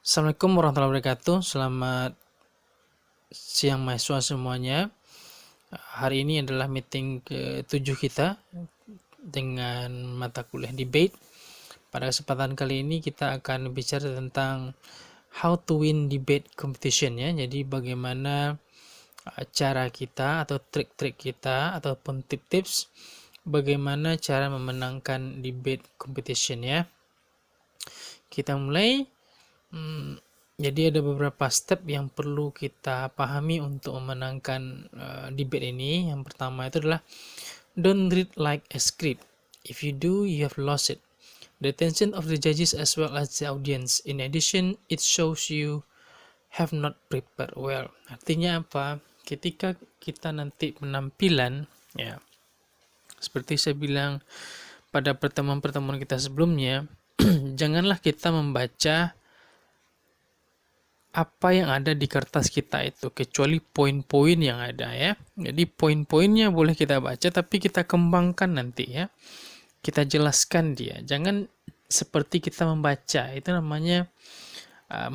Assalamualaikum warahmatullahi wabarakatuh. Selamat siang mahasiswa semuanya. Hari ini adalah meeting ke-7 kita dengan mata kuliah debate. Pada kesempatan kali ini kita akan bicara tentang how to win debate competition ya. Jadi bagaimana cara kita atau trik-trik kita ataupun tips-tips bagaimana cara memenangkan debate competition ya. Kita mulai. Jadi ada beberapa step yang perlu kita pahami untuk memenangkan debate ini. Yang pertama itu adalah don't read like a script. If you do, you have lost it. The attention of the judges as well as the audience. In addition, it shows you have not prepared well. Artinya apa? Ketika kita nanti penampilan, ya, seperti saya bilang pada pertemuan-pertemuan kita sebelumnya, janganlah kita membaca apa yang ada di kertas kita itu, kecuali poin-poin yang ada ya. Jadi poin-poinnya boleh kita baca, tapi kita kembangkan nanti ya. Kita jelaskan dia. Jangan seperti kita membaca, itu namanya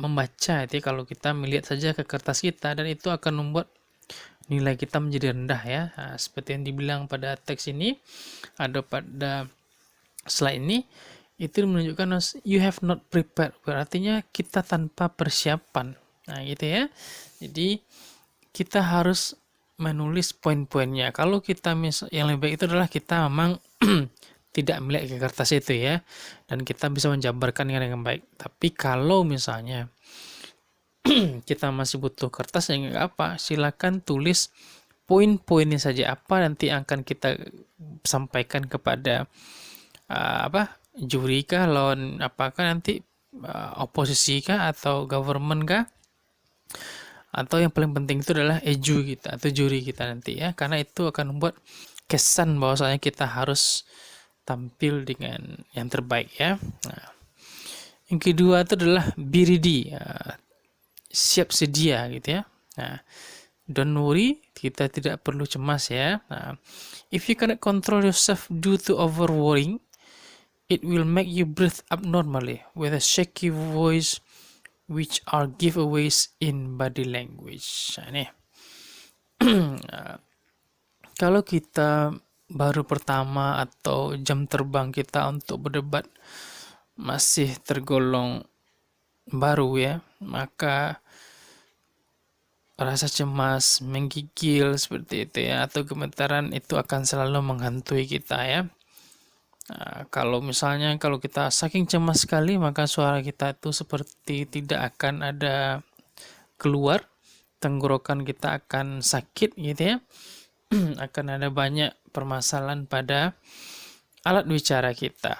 membaca itu ya, kalau kita melihat saja ke kertas kita, dan itu akan membuat nilai kita menjadi rendah ya. Seperti yang dibilang pada teks ini, ada pada slide ini, itu menunjukkan you have not prepared, artinya kita tanpa persiapan. Nah gitu ya. Jadi kita harus menulis poin-poinnya. Kalau kita yang lebih baik itu adalah kita memang tidak melihat ke kertas itu ya, dan kita bisa menjabarkan dengan baik. Tapi kalau misalnya kita masih butuh kertas, ya nggak apa, silakan tulis poin-poinnya saja, apa nanti akan kita sampaikan kepada juri kah, lawan apakah nanti oposisi kah atau government kah, atau yang paling penting itu adalah eju kita atau juri kita nanti ya, karena itu akan membuat kesan bahwasanya kita harus tampil dengan yang terbaik ya. Nah, yang kedua itu adalah be ready, siap sedia gitu ya. Nah, don't worry, kita tidak perlu cemas ya. Nah, if you cannot control yourself due to over worrying, it will make you breathe abnormally with a shaky voice, which are giveaways in body language. Nah, ini. Kalau kita baru pertama atau jam terbang kita untuk berdebat masih tergolong baru ya, maka rasa cemas, menggigil seperti itu ya, atau gemetaran itu akan selalu menghantui kita ya. Kalau misalnya kalau kita saking cemas sekali, maka suara kita itu seperti tidak akan ada keluar, tenggorokan kita akan sakit gitu ya. Akan ada banyak permasalahan pada alat bicara kita.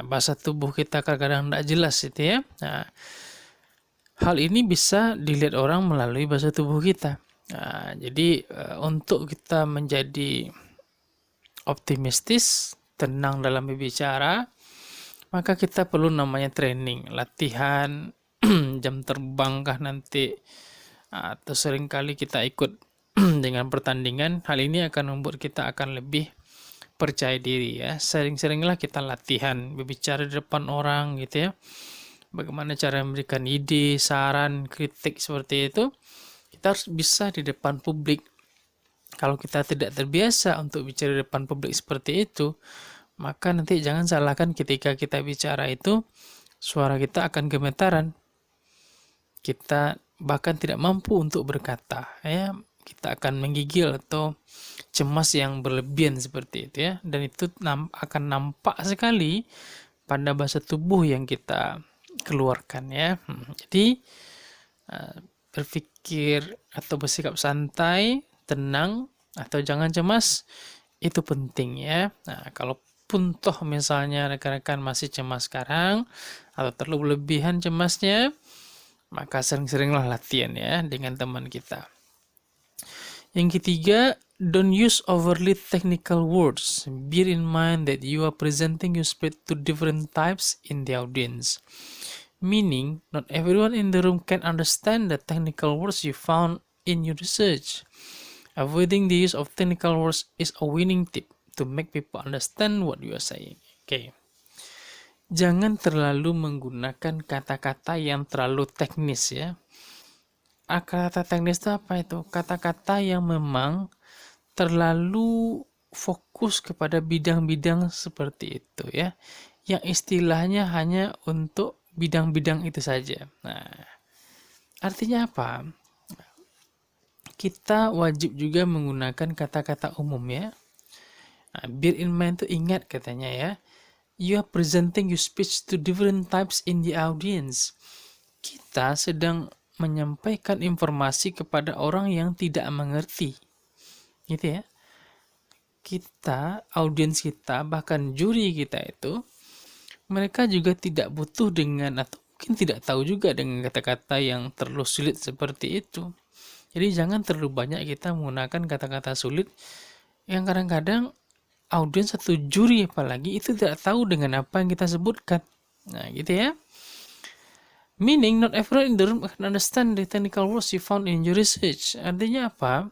Bahasa tubuh kita kadang-kadang tidak jelas gitu ya. Hal ini bisa dilihat orang melalui bahasa tubuh kita. Jadi untuk kita menjadi optimistis, tenang dalam berbicara, maka kita perlu namanya training, latihan, jam terbang kah nanti, atau seringkali kita ikut dengan pertandingan. Hal ini akan membuat kita akan lebih percaya diri ya. Sering-seringlah kita latihan berbicara di depan orang gitu ya. Bagaimana cara memberikan ide, saran, kritik seperti itu. Kita harus bisa di depan publik. Kalau kita tidak terbiasa untuk bicara di depan publik seperti itu, maka nanti jangan salahkan ketika kita bicara itu, suara kita akan gemetaran. Kita bahkan tidak mampu untuk berkata ya. Kita akan menggigil atau cemas yang berlebihan seperti itu ya, dan itu akan nampak sekali pada bahasa tubuh yang kita keluarkan ya. Jadi berpikir atau bersikap santai, tenang, atau jangan cemas, itu penting ya. Nah, kalaupun toh misalnya rekan-rekan masih cemas sekarang atau terlalu berlebihan cemasnya, maka sering-seringlah latihan ya dengan teman kita. Yang ketiga, don't use overly technical words. Bear in mind that you are presenting your spread to different types in the audience. Meaning, not everyone in the room can understand the technical words you found in your research. Avoiding the use of technical words is a winning tip to make people understand what you are saying. Okay. jangan terlalu menggunakan kata-kata yang terlalu teknis ya. Kata teknis itu apa itu? Kata-kata yang memang terlalu fokus kepada bidang-bidang seperti itu ya. Yang istilahnya hanya untuk bidang-bidang itu saja. Nah, artinya apa? Kita wajib juga menggunakan kata-kata umum ya. Nah, bear in mind itu ingat katanya ya. You are presenting your speech to different types in the audience. Kita sedang menyampaikan informasi kepada orang yang tidak mengerti. Gitu ya. Kita, audiens kita, bahkan juri kita itu, mereka juga tidak butuh dengan atau mungkin tidak tahu juga dengan kata-kata yang terlalu sulit seperti itu. Jadi jangan terlalu banyak kita menggunakan kata-kata sulit yang kadang-kadang audiens atau juri apalagi itu tidak tahu dengan apa yang kita sebutkan. Nah, gitu ya. Meaning, not everyone in the room can understand the technical words you found in your research. Artinya apa?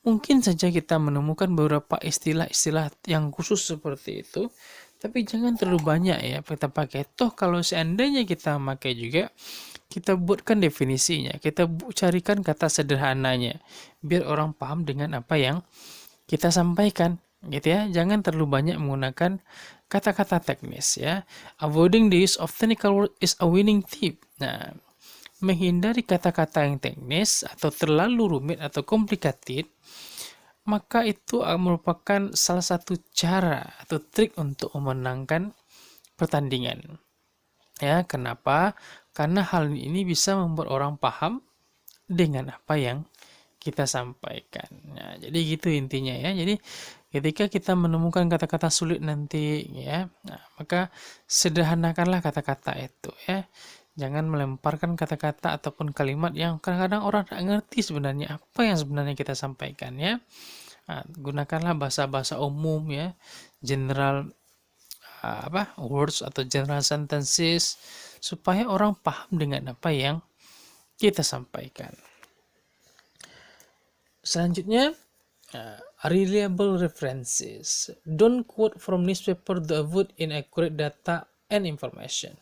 Mungkin saja kita menemukan beberapa istilah-istilah yang khusus seperti itu, tapi jangan terlalu banyak ya kita pakai. Toh kalau seandainya kita pakai juga, kita buatkan definisinya, kita carikan kata sederhananya, biar orang paham dengan apa yang kita sampaikan gitu ya. Jangan terlalu banyak menggunakan kata-kata teknis ya. Avoiding the use of technical word is a winning tip. Nah, menghindari kata-kata yang teknis atau terlalu rumit atau complicated, maka itu merupakan salah satu cara atau trik untuk memenangkan pertandingan. Ya, kenapa? Karena hal ini bisa membuat orang paham dengan apa yang kita sampaikan. Nah, jadi gitu intinya ya. Jadi ketika kita menemukan kata-kata sulit nanti ya, nah, maka sederhanakanlah kata-kata itu ya. Jangan melemparkan kata-kata ataupun kalimat yang kadang-kadang orang tidak ngerti sebenarnya apa yang sebenarnya kita sampaikan ya. Nah, gunakanlah bahasa-bahasa umum ya, general words atau general sentences supaya orang paham dengan apa yang kita sampaikan. Selanjutnya, reliable references. Don't quote from newspaper to avoid inaccurate data and information.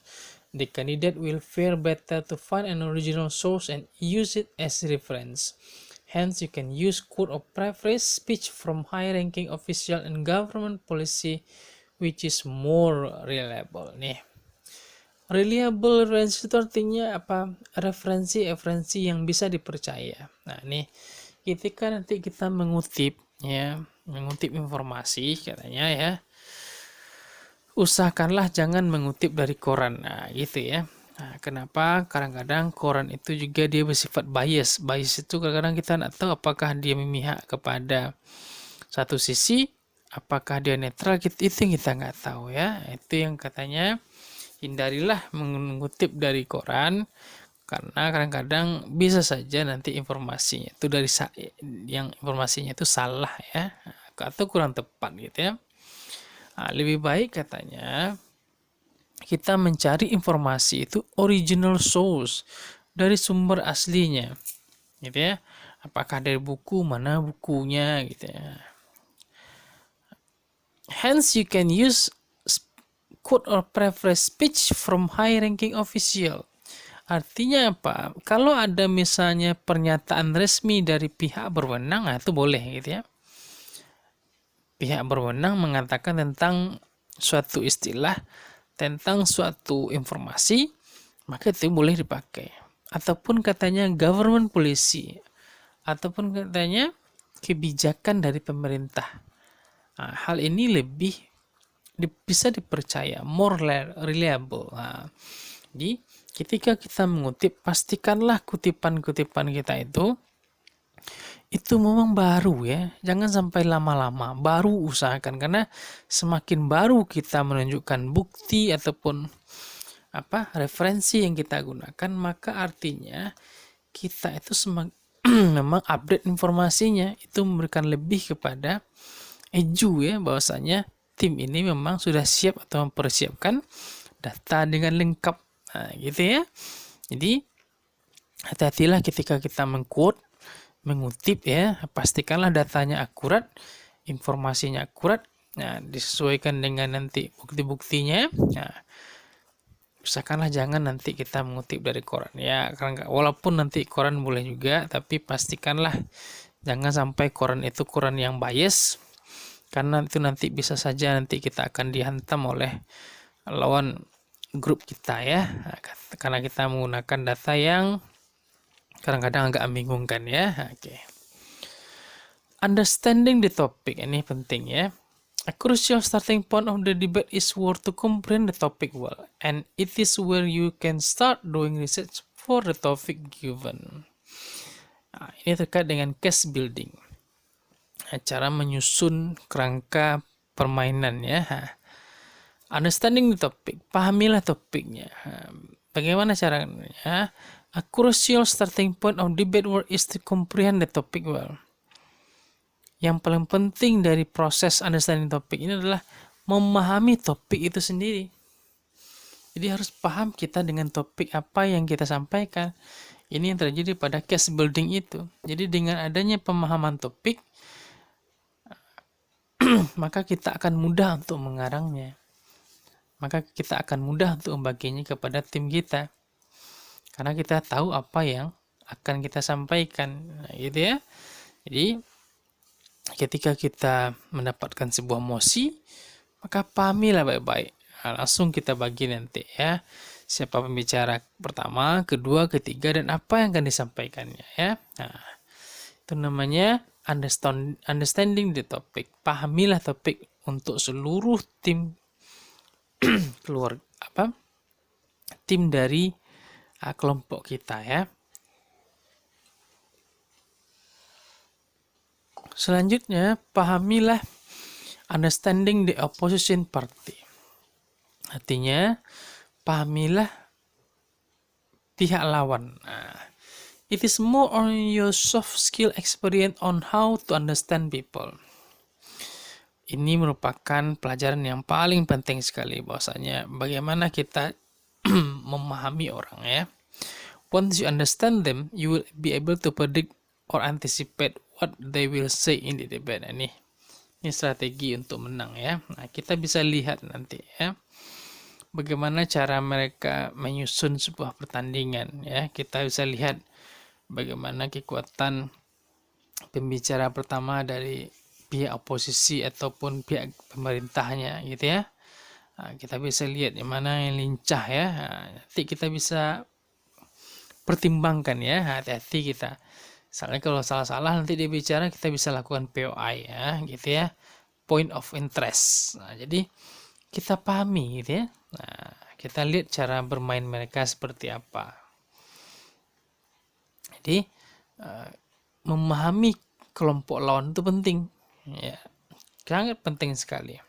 The candidate will fare better to find an original source and use it as reference. Hence, you can use quote or paraphrase speech from high-ranking official and government policy, which is more reliable. Nih, reliable referensi itu artinya apa? Referensi yang bisa dipercaya. Nah, nih, ketika nanti kita mengutip informasi katanya ya, usahakanlah jangan mengutip dari koran. Nah, gitu ya. Nah, kenapa? Kadang-kadang koran itu juga dia bersifat bias. Bias itu kadang-kadang kita tidak tahu apakah dia memihak kepada satu sisi, apakah dia netral, itu yang kita nggak tahu ya. Itu yang katanya hindarilah mengutip dari koran, karena kadang-kadang bisa saja nanti informasinya itu informasinya itu salah ya, atau kurang tepat gitu ya. Nah, lebih baik katanya kita mencari informasi itu original source, dari sumber aslinya gitu ya. Apakah dari buku, mana bukunya gitu ya. Hence you can use quote or paraphrase speech from high ranking official. Artinya apa? Kalau ada misalnya pernyataan resmi dari pihak berwenang, itu boleh gitu ya. Pihak berwenang mengatakan tentang suatu istilah, tentang suatu informasi, maka itu boleh dipakai. Ataupun katanya government policy, ataupun katanya kebijakan dari pemerintah. Nah, hal ini lebih bisa dipercaya, more reliable. Nah, jadi ketika kita mengutip, pastikanlah kutipan-kutipan kita itu memang baru ya, jangan sampai lama-lama, baru usahakan, karena semakin baru kita menunjukkan bukti ataupun referensi yang kita gunakan, maka artinya kita itu memang update informasinya, itu memberikan lebih kepada eju ya, bahwasanya tim ini memang sudah siap atau mempersiapkan data dengan lengkap. Nah, gitu ya. Jadi hati-hatilah ketika kita mengutip ya, pastikanlah datanya akurat, informasinya akurat, Nah, disesuaikan dengan nanti bukti-buktinya. Nah, usahakanlah jangan nanti kita mengutip dari koran ya, karena walaupun nanti koran boleh juga, tapi pastikanlah jangan sampai koran itu koran yang bias, karena itu nanti bisa saja nanti kita akan dihantam oleh lawan grup kita ya. Nah, karena kita menggunakan data yang kadang-kadang agak membingungkan ya. Oke. Understanding the topic ini penting ya. A crucial starting point of the debate is where to comprehend the topic well, and it is where you can start doing research for the topic given. Nah, ini terkait dengan case building, cara menyusun kerangka permainan ya. Understanding the topic, pahamilah topiknya. Bagaimana caranya? A crucial starting point of debate work is to comprehend the topic well. Yang paling penting dari proses understanding topik ini adalah memahami topik itu sendiri. Jadi harus paham kita dengan topik apa yang kita sampaikan. Ini yang terjadi pada case building itu. Jadi dengan adanya pemahaman topik, maka kita akan mudah untuk mengarangnya. Maka kita akan mudah untuk membaginya kepada tim kita. Karena kita tahu apa yang akan kita sampaikan. Nah, gitu ya. Jadi ketika kita mendapatkan sebuah mosi, maka pahamilah baik-baik. Nah, langsung kita bagi nanti ya. Siapa pembicara pertama, kedua, ketiga, dan apa yang akan disampaikannya ya. Nah, itu namanya understanding the topic. Pahamilah topik untuk seluruh tim tim dari kelompok kita ya. Selanjutnya, pahamilah understanding the opposition party. Artinya, pahamilah pihak lawan. It is more on your soft skill experience on how to understand people. Ini merupakan pelajaran yang paling penting sekali, bahwasanya bagaimana kita memahami orang ya. Once you understand them, you will be able to predict or anticipate what they will say in the debate. Ini strategi untuk menang ya. Nah, kita bisa lihat nanti ya, bagaimana cara mereka menyusun sebuah pertandingan ya. Kita bisa lihat bagaimana kekuatan pembicara pertama dari pihak oposisi ataupun pihak pemerintahnya gitu ya. Nah, kita bisa lihat yang mana yang lincah ya. Nah, nanti kita bisa pertimbangkan ya, hati-hati kita. Misalnya kalau salah-salah nanti dia bicara, kita bisa lakukan POI ya, gitu ya. Point of interest. Nah, jadi kita pahami gitu ya. Nah, kita lihat cara bermain mereka seperti apa. Jadi memahami kelompok lawan itu penting. Ya, sangat penting sekali.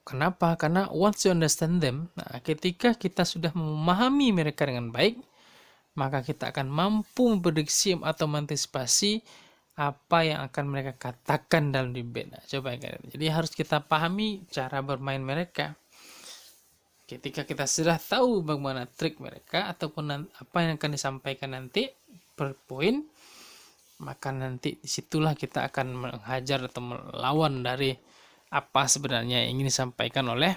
Kenapa? Karena once you understand them, nah ketika kita sudah memahami mereka dengan baik, maka kita akan mampu memprediksi atau mengantisipasi apa yang akan mereka katakan dalam debate. Nah, coba ya. Jadi harus kita pahami cara bermain mereka. Ketika kita sudah tahu bagaimana trik mereka ataupun apa yang akan disampaikan nanti per poin, maka nanti disitulah kita akan menghajar atau melawan dari apa sebenarnya yang ingin disampaikan oleh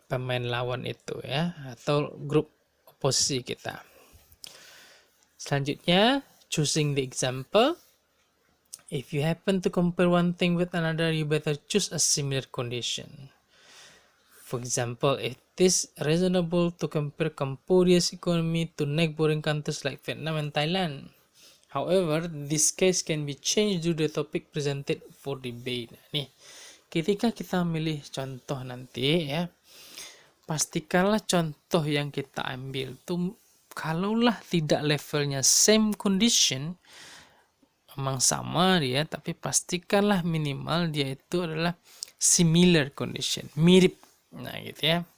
pemain lawan itu ya, atau grup oposisi kita. Selanjutnya, choosing the example. If you happen to compare one thing with another, you better choose a similar condition. For example, it is reasonable to compare Cambodia's economy to neighboring countries like Vietnam and Thailand. However, this case can be changed due to the topic presented for debate. Nih, ketika kita memilih contoh nanti ya, pastikanlah contoh yang kita ambil tuh kalaulah tidak levelnya same condition, memang sama dia, tapi pastikanlah minimal dia itu adalah similar condition, mirip. Nah gitu ya.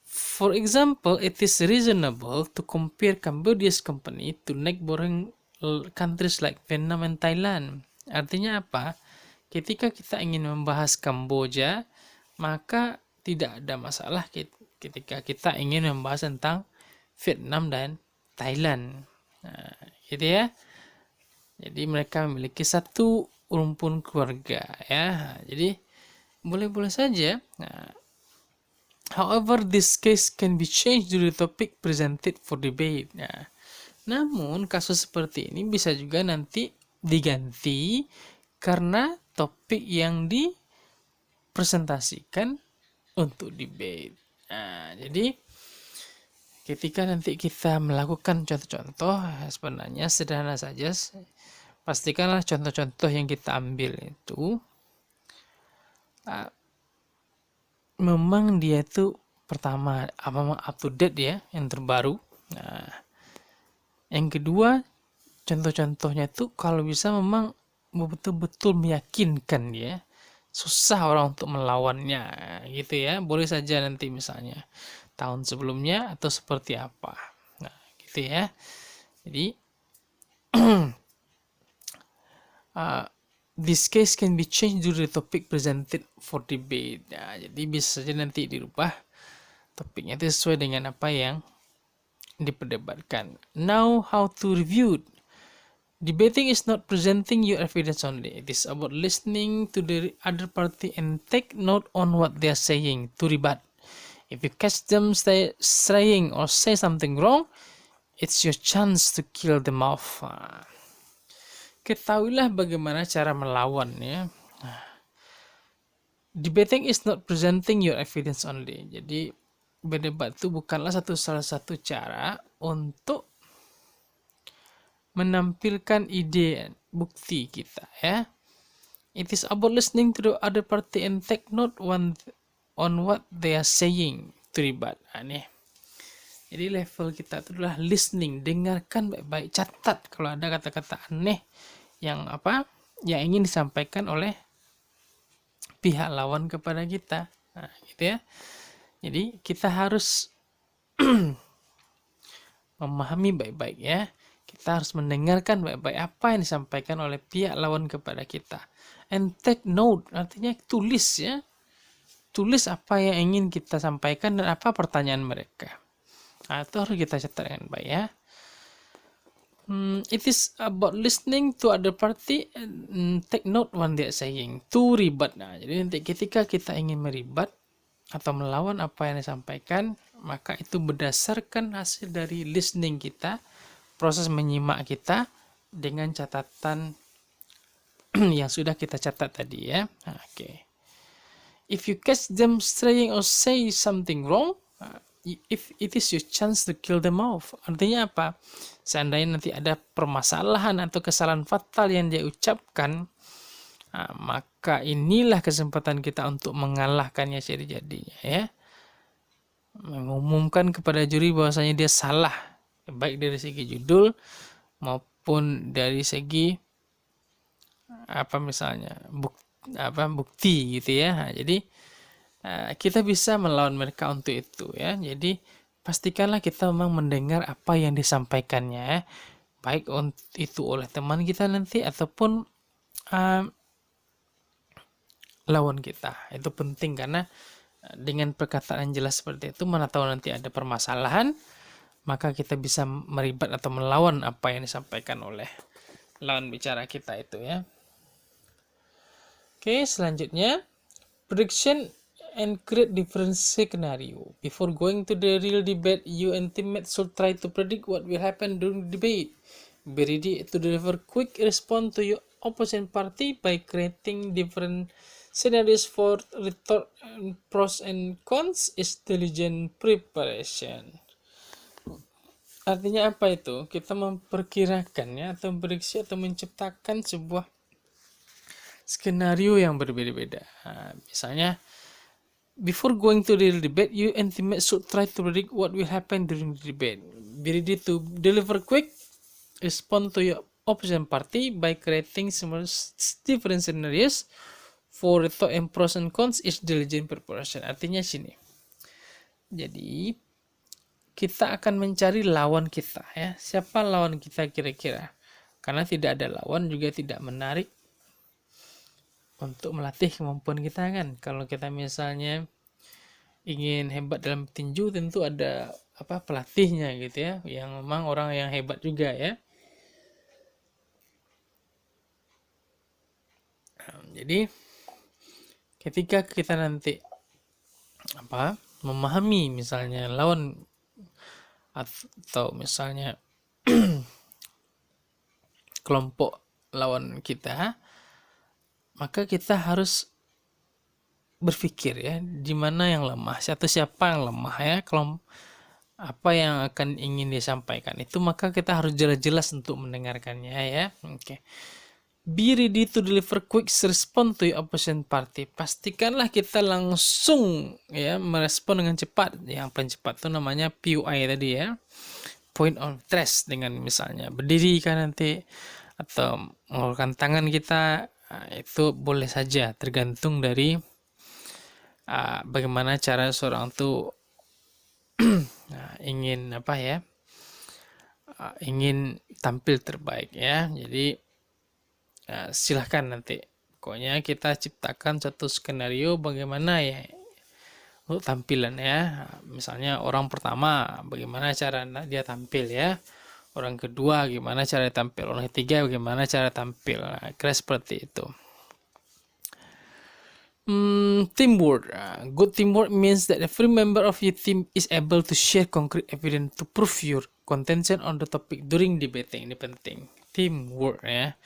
For example, it is reasonable to compare Cambodia's company to neighboring countries like Vietnam and Thailand. Artinya apa? Ketika kita ingin membahas Kamboja, maka tidak ada masalah ketika kita ingin membahas tentang Vietnam dan Thailand. Nah, gitu ya. Jadi mereka memiliki satu rumpun keluarga ya. Jadi boleh-boleh saja. However, this case can be changed to the topic presented for debate. Namun kasus seperti ini bisa juga nanti diganti karena topik yang dipresentasikan untuk debate. Jadi ketika nanti kita melakukan contoh-contoh, sebenarnya sederhana saja. Pastikanlah contoh-contoh yang kita ambil itu memang dia itu pertama memang up to date ya, yang terbaru. Yang kedua, contoh-contohnya itu kalau bisa memang betul-betul meyakinkan ya. Susah orang untuk melawannya gitu ya. Boleh saja nanti misalnya tahun sebelumnya atau seperti apa. Gitu ya. Jadi this case can be changed to the topic presented for debate. Jadi bisa saja nanti dirubah topiknya itu sesuai dengan apa yang diperdebatkan. Now how to review. Debating is not presenting your evidence only. It is about listening to the other party and take note on what they are saying to rebut. If you catch them saying or say something wrong, it's your chance to kill them off. Ketahuilah bagaimana cara melawan ya. Debating is not presenting your evidence only. Jadi berdebat itu bukanlah salah satu cara untuk menampilkan ide bukti kita ya. It is about listening to the other party and take note on what they are saying to rebut. Jadi level kita itu adalah listening, dengarkan baik-baik, catat kalau ada kata-kata aneh yang ingin disampaikan oleh pihak lawan kepada kita. Gitu ya. Jadi kita harus memahami baik-baik ya. Kita harus mendengarkan baik-baik apa yang disampaikan oleh pihak lawan kepada kita. And take note, artinya tulis ya. Tulis apa yang ingin kita sampaikan dan apa pertanyaan mereka. Itu harus kita catat dengan baik ya. It is about listening to other party and take note when they are saying to rebut. Jadi nanti ketika kita ingin meribat atau melawan apa yang disampaikan, maka itu berdasarkan hasil dari listening kita, proses menyimak kita dengan catatan yang sudah kita catat tadi ya. If you catch them straying or say something wrong, if it is your chance to kill them off. Artinya apa? Seandainya nanti ada permasalahan atau kesalahan fatal yang dia ucapkan, maka inilah kesempatan kita untuk mengalahkannya jadi-jadinya ya. Mengumumkan kepada juri bahwasanya dia salah, baik dari segi judul maupun dari segi bukti gitu ya. Jadi kita bisa melawan mereka untuk itu ya. Jadi pastikanlah kita memang mendengar apa yang disampaikannya ya. Baik itu oleh teman kita nanti ataupun lawan kita. Itu penting karena dengan perkataan yang jelas seperti itu, mana tahu nanti ada permasalahan, maka kita bisa meribat atau melawan apa yang disampaikan oleh lawan bicara kita itu ya. Oke, selanjutnya prediction and create different scenario. Before going to the real debate, you and teammates should try to predict what will happen during the debate. Be ready to deliver quick response to your opposing party by creating different scenarios for retort and pros and cons is diligent preparation. Artinya apa itu? Kita memperkirakan ya, atau prediksi atau menciptakan sebuah skenario yang berbeda-beda. Misalnya, before going to the debate, you and teammates should try to predict what will happen during the debate. Be ready to deliver quick respond to your opposition party by creating different scenarios for retort and pros and cons is diligent preparation. Artinya sini. Jadi kita akan mencari lawan kita ya. Siapa lawan kita kira-kira? Karena tidak ada lawan juga tidak menarik untuk melatih kemampuan kita kan. Kalau kita misalnya ingin hebat dalam tinju, tentu ada pelatihnya gitu ya, yang memang orang yang hebat juga ya. Jadi ketika kita nanti memahami misalnya lawan atau misalnya kelompok lawan kita, maka kita harus berpikir ya, di mana yang lemah, atau siapa yang lemah ya, apa yang akan ingin disampaikan itu, maka kita harus jelas-jelas untuk mendengarkannya ya. Oke. Be ready to deliver quick response to your opposition party. Pastikanlah kita langsung ya merespon dengan cepat. Yang paling cepat itu namanya POI tadi ya. Point of interest, dengan misalnya berdiri kan nanti atau mengulurkan tangan kita, itu boleh saja, tergantung dari bagaimana cara seorang tuh ingin ingin tampil terbaik ya. Jadi silahkan nanti, pokoknya kita ciptakan satu skenario bagaimana ya untuk tampilan ya. Misalnya orang pertama bagaimana cara dia tampil ya, orang kedua gimana cara tampil, orang ketiga bagaimana cara tampil. Kira seperti itu. Teamwork. Good teamwork means that every member of your team is able to share concrete evidence to prove your contention on the topic during debating. Ini penting. Teamwork ya.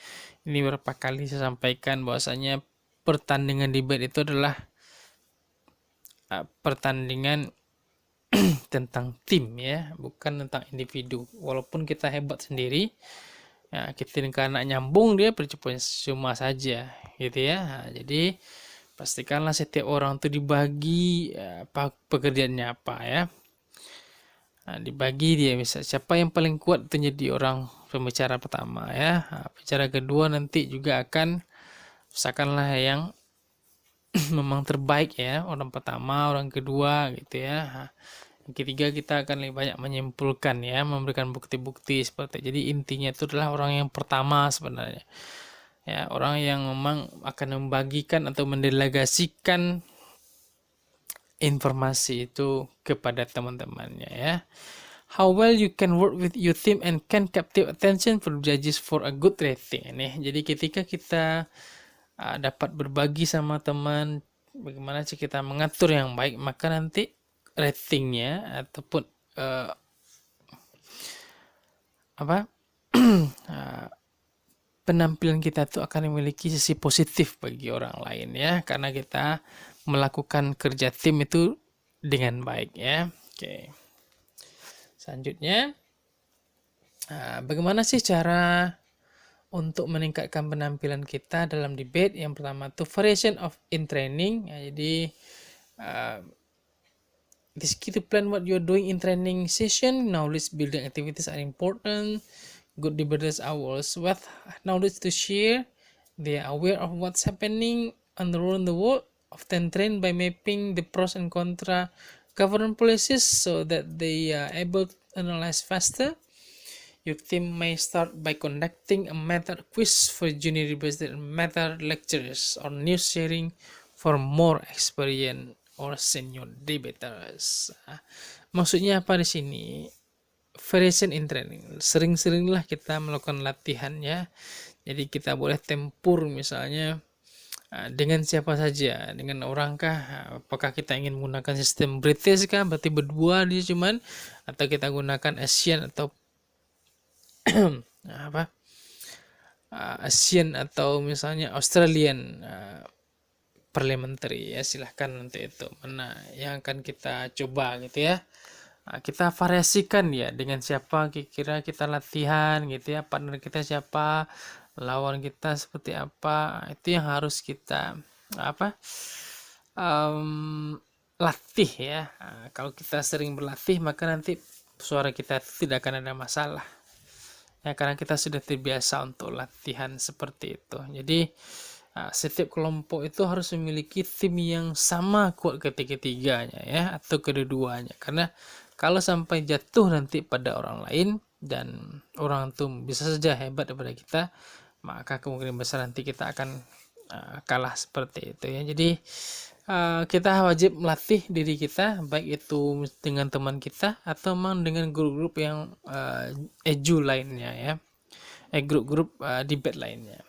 Ini berapa kali saya sampaikan bahwasanya pertandingan debat itu adalah pertandingan tentang tim ya, bukan tentang individu. Walaupun kita hebat sendiri, ya, kita karena nyambung dia percuma saja gitu ya. Jadi pastikanlah setiap orang itu dibagi pekerjaannya apa ya. Dibagi dia, bisa siapa yang paling kuat itu jadi orang pembicara pertama ya. Pembicara kedua nanti juga akan usahakanlah yang memang terbaik ya, orang pertama, orang kedua gitu ya. Yang ketiga kita akan lebih banyak menyimpulkan ya, memberikan bukti-bukti seperti. Jadi intinya itu adalah orang yang pertama sebenarnya. Ya, orang yang memang akan membagikan atau mendelegasikan informasi itu kepada teman-temannya ya. How well you can work with your team and can captive attention for judges for a good rating. Jadi ketika kita dapat berbagi sama teman, bagaimana sih kita mengatur yang baik, maka nanti ratingnya ataupun penampilan kita tuh akan memiliki sisi positif bagi orang lain ya, karena kita melakukan kerja tim itu dengan baik ya. Oke. Selanjutnya, bagaimana sih cara untuk meningkatkan penampilan kita dalam debate? Yang pertama tuh variation of in training ya, jadi it is key to plan what you're doing in training session. Knowledge building activities are important. Good debaters are always with knowledge to share. They are aware of what's happening around the world, often trained by mapping the pros and contra government policies so that they are able to analyze faster. Your team may start by conducting a method quiz for junior debaters and method lectures or news sharing for more experienced or senior debaters. Maksudnya apa di sini? Variation in training, sering-seringlah kita melakukan latihan ya. Jadi kita boleh tempur misalnya dengan siapa saja, dengan orangkah, apakah kita ingin menggunakan sistem British kah, berarti berdua dia cuman, atau kita gunakan Asian atau Asian atau misalnya Australian parliamentary ya. Silahkan nanti itu mana yang akan kita coba gitu ya. Kita variasikan ya, dengan siapa kira kita latihan gitu ya, partner kita siapa, lawan kita seperti apa, itu yang harus kita latih ya. Kalau kita sering berlatih maka nanti suara kita tidak akan ada masalah ya, karena kita sudah terbiasa untuk latihan seperti itu. Jadi setiap kelompok itu harus memiliki tim yang sama kuat ketiga-tiganya ya, atau kedua-duanya, karena kalau sampai jatuh nanti pada orang lain dan orang itu bisa saja hebat daripada kita, maka kemungkinan besar nanti kita akan kalah seperti itu ya. Jadi kita wajib melatih diri kita, baik itu dengan teman kita atau memang dengan grup-grup yang eju lainnya ya, grup-grup debate lainnya.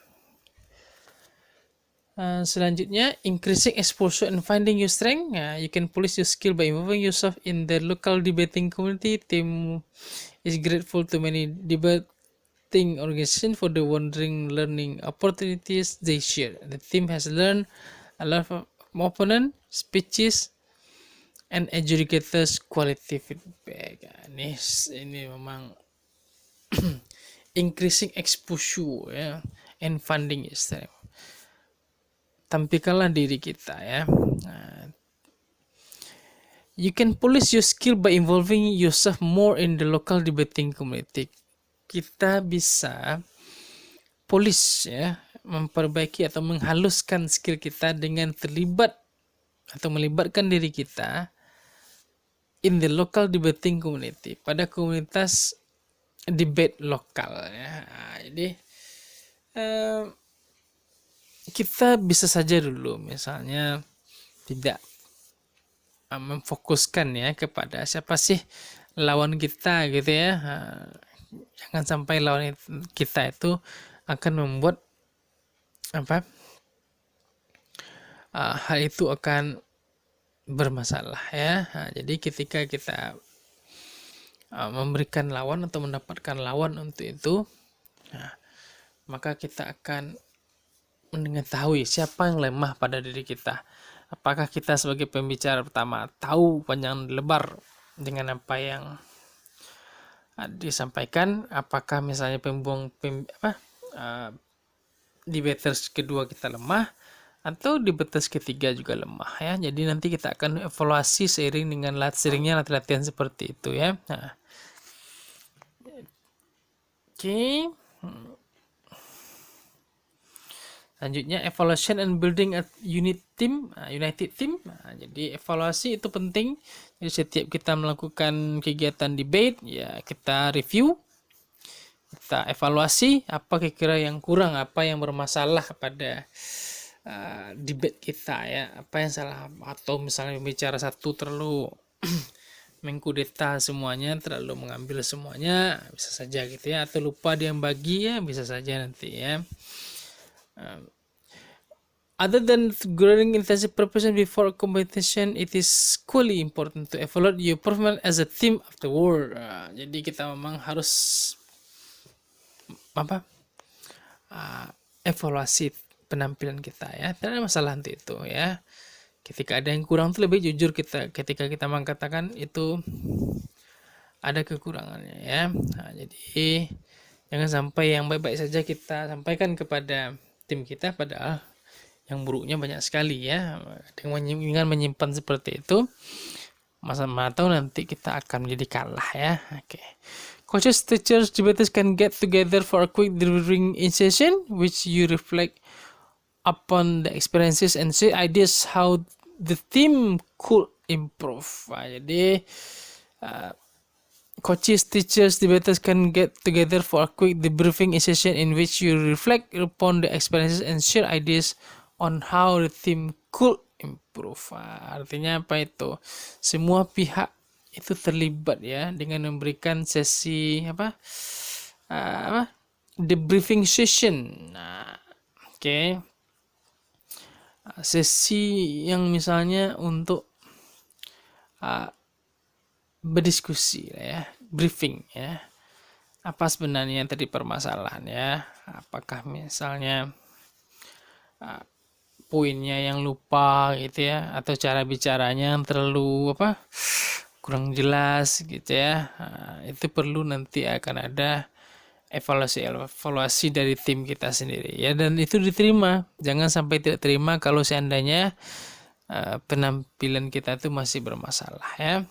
Selanjutnya, increasing exposure and finding your strength. You can polish your skill by involving yourself in the local debating community. Team is grateful to many debating organizations for the wondering learning opportunities they share. The team has learned a lot from opponent, speeches, and educators quality feedback. Ini memang increasing exposure ya, and funding your strength. Tampilkanlah diri kita ya. You can polish your skill by involving yourself more in the local debating community. Kita bisa polish ya, memperbaiki atau menghaluskan skill kita dengan terlibat atau melibatkan diri kita in the local debating community, pada komunitas debate lokal ya. Jadi kita bisa saja dulu misalnya tidak memfokuskan ya kepada siapa sih lawan kita gitu ya. Jangan sampai lawan kita itu akan membuat hal itu akan bermasalah ya. Jadi ketika kita memberikan lawan atau mendapatkan lawan untuk itu, maka kita akan mengetahui siapa yang lemah pada diri kita. Apakah kita sebagai pembicara pertama tahu panjang lebar dengan apa yang disampaikan? Apakah misalnya debaters kedua kita lemah, atau debaters ketiga juga lemah ya. Jadi nanti kita akan evaluasi seiring dengan seringnya latihan seperti itu ya. Oke. Selanjutnya, evaluation and building a united team. Jadi evaluasi itu penting. Jadi setiap kita melakukan kegiatan debate, ya kita review, kita evaluasi apa kira-kira yang kurang, apa yang bermasalah pada debate kita ya, apa yang salah, atau misalnya pembicara satu terlalu mengkudeta semuanya, terlalu mengambil semuanya, bisa saja gitu ya, atau lupa dia yang bagi ya, bisa saja nanti ya. Other than growing intensive preparation before competition, it is equally important to evaluate your performance as a team afterward. Jadi kita memang harus evaluasi penampilan kita ya. Tidak ada masalah nanti itu ya. Ketika ada yang kurang tuh lebih jujur kita ketika kita mengatakan itu ada kekurangannya ya. Jadi jangan sampai yang baik-baik saja kita sampaikan kepada tim kita, padahal yang buruknya banyak sekali ya. Dengan menyimpan seperti itu, masa-masa tahu nanti kita akan menjadi kalah ya. Oke. Coaches, teachers, debaters can get together for a quick debriefing session, which you reflect upon the experiences and share ideas how the team could improve. Jadi coaches, teachers, debaters can get together for a quick debriefing session in which you reflect upon the experiences and share ideas on how the team could improve. Artinya apa itu? Semua pihak itu terlibat ya dengan memberikan sesi debriefing session. Oke. Sesi yang misalnya untuk berdiskusi ya, briefing ya. Apa sebenarnya yang tadi permasalahan ya? Apakah misalnya poinnya yang lupa gitu ya, atau cara bicaranya yang terlalu kurang jelas gitu ya. Itu perlu nanti akan ada evaluasi dari tim kita sendiri ya, dan itu diterima. Jangan sampai tidak terima kalau seandainya penampilan kita itu masih bermasalah ya.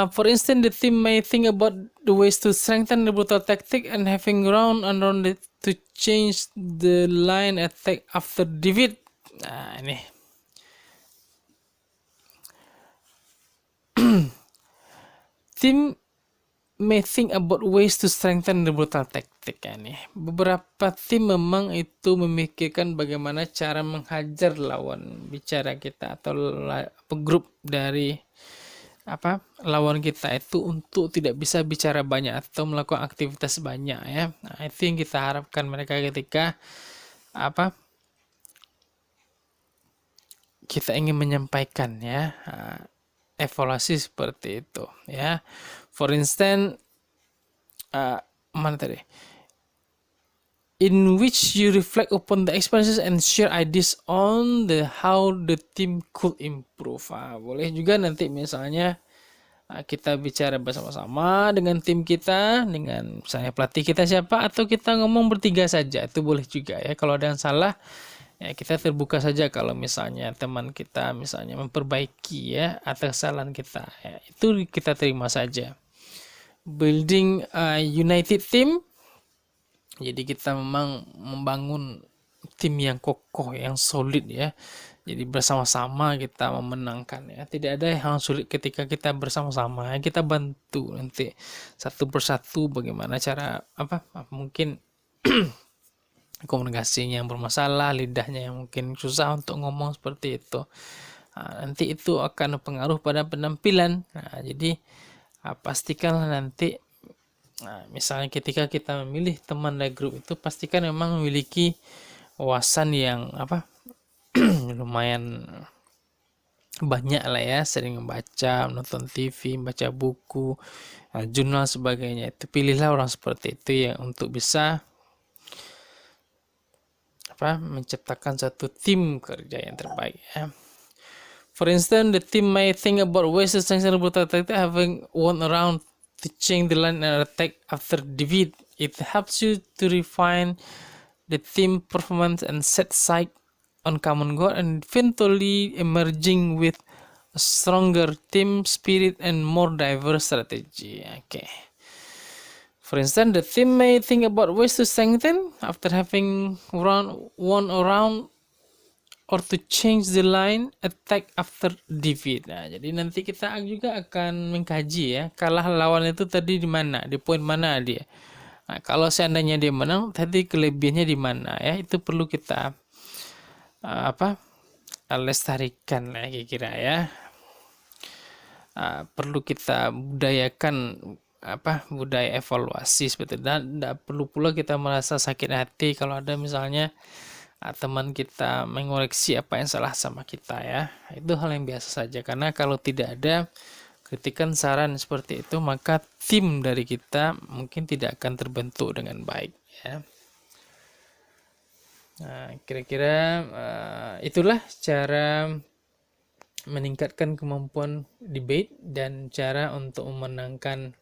For instance, the team may think about the ways to strengthen the brutal tactic and having ground around it to change the line attack after defeat. Nah, ini. Team may think about ways to strengthen the brutal tactic ya nih. Beberapa tim memang itu memikirkan bagaimana cara menghajar lawan bicara kita atau grup dari lawan kita itu untuk tidak bisa bicara banyak atau melakukan aktivitas banyak ya. Nah, itu yang kita harapkan mereka ketika kita ingin menyampaikan ya, evaluasi seperti itu ya. For instance, mana tadi? In which you reflect upon the experiences and share ideas on the how the team could improve. Boleh juga nanti misalnya kita bicara bersama-sama dengan tim kita, dengan misalnya pelatih kita siapa, atau kita ngomong bertiga saja, itu boleh juga ya. Kalau ada yang salah, ya kita terbuka saja kalau misalnya teman kita misalnya memperbaiki ya atas kesalahan kita, ya, itu kita terima saja. Building a united team, jadi kita memang membangun tim yang kokoh, yang solid ya. Jadi bersama-sama kita memenangkan ya. Tidak ada yang sulit ketika kita bersama-sama ya. Kita bantu nanti satu persatu bagaimana cara mungkin komunikasinya yang bermasalah, lidahnya yang mungkin susah untuk ngomong seperti itu. Nanti itu akan pengaruh pada penampilan. Jadi pastikanlah nanti misalnya ketika kita memilih teman dari grup itu, pastikan memang memiliki wawasan yang lumayan banyak lah ya, sering membaca, menonton TV, membaca buku, jurnal sebagainya. Itu pilihlah orang seperti itu ya untuk bisa menciptakan satu tim kerja yang terbaik ya. For instance, the team may think about ways to strengthen the brutal attack, having one around to change the line and attack after defeat. It helps you to refine the team performance and set sight on common goal, and eventually emerging with a stronger team spirit and more diverse strategy. Okay. For instance, the team may think about ways to strengthen after having won around or to change the line attack after defeat. Jadi nanti kita juga akan mengkaji ya, kalah lawan itu tadi di mana, di poin mana dia. Kalau seandainya dia menang, tadi kelebihannya di mana ya, itu perlu kita lestarikan lah kira-kira ya. Perlu kita budayakan budaya evaluasi seperti itu. Dan tidak perlu pula kita merasa sakit hati kalau ada misalnya teman kita mengoreksi apa yang salah sama kita ya. Itu hal yang biasa saja, karena kalau tidak ada kritikan saran seperti itu, maka tim dari kita mungkin tidak akan terbentuk dengan baik ya. Kira-kira itulah cara meningkatkan kemampuan debate dan cara untuk memenangkan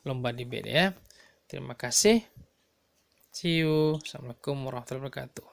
lomba debate ya. Terima kasih. See you. Assalamualaikum warahmatullahi wabarakatuh.